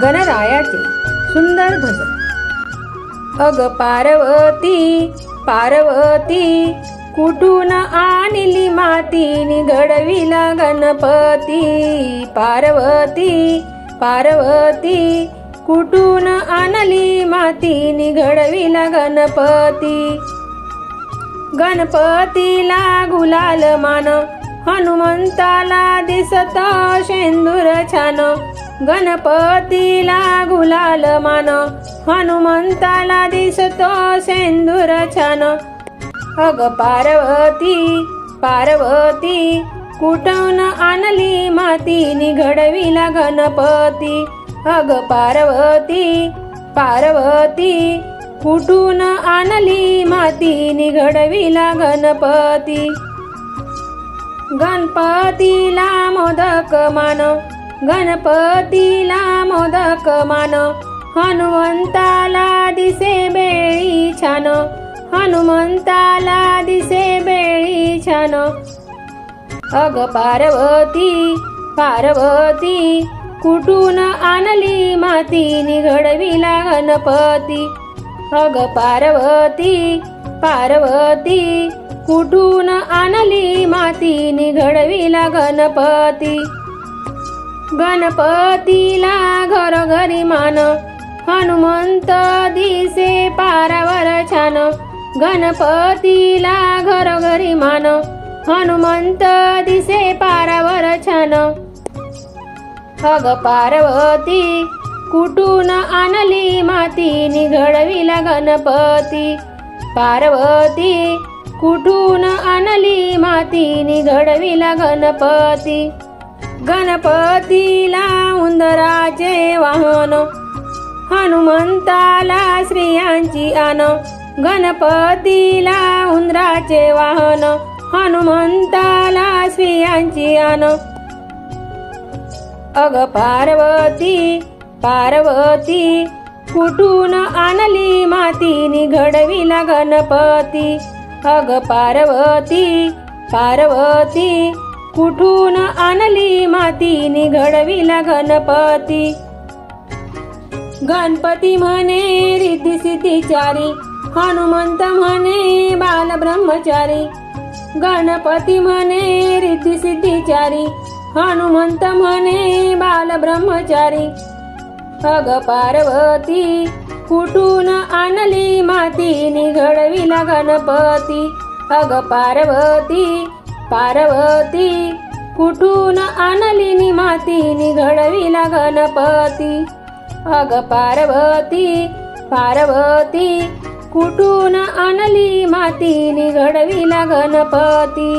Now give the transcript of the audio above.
गणरायाचे सुंदर भजन. अग पार्वती पार्वती कुठून आणली मातीनी घडविला गणपती. पार्वती पार्वती कुठून आणली मातीनी घडविला गणपती. गणपतीला गुलाल मान हनुमंताला दिसत शेंदूर छान. गणपतीला गुलाल मान हनुमंताला दिसतो शेंदूर छान. अग पार्वती पार्वती कुठून आणली मातीनी घडविला गणपती. अग पार्वती पार्वती कुठून आणली मातीनी घडविला गणपती. गणपतीला मोदक मान गणपतीला मोदक मान हनुमंताला दिसे बेळी छान. हनुमंताला दिसे बेळी छान. अग पार्वती पार्वती कुठून आणली मातीनी घडविला गणपती. अग पार्वती पार्वती कुठून आणली मातीनी घडविला गणपती. गणपतीला घरोघरी मान हनुमंत दिसे पारावर छान. गणपतीला घरोघरी मान हनुमंत दिसे पारावर छान. अग पार्वती कुठून आणली मातीनी घडविला गणपती. पार्वती कुठून आणली मातीनी घडविला गणपती. गणपतीला उंदराचे वाहन हनुमंताला स्त्रियांची आन. गणपतीला उंदराचे वाहन हनुमंताला स्त्रियांची आन. अग पार्वती पार्वती कुठून आणली मातीनी घडविला गणपती. अग पार्वती पार्वती कुठून आणली मातीनी घडविला गणपती. गणपती म्हणे रिद्धी सिद्धीचारी हनुमंत म्हणे बाल ब्रह्मचारी. गणपती म्हणे रिद्धी सिद्धीचारी हनुमंत म्हणे बाल ब्रह्मचारी. अग पार्वती कुठून आणली मातीनी घडविला गणपती. अग पार्वती पार्वती कुठून आणली मातीनी घडविला गणपती. अग पार्वती पार्वती कुठून आणली मातीनी घडविला गणपती.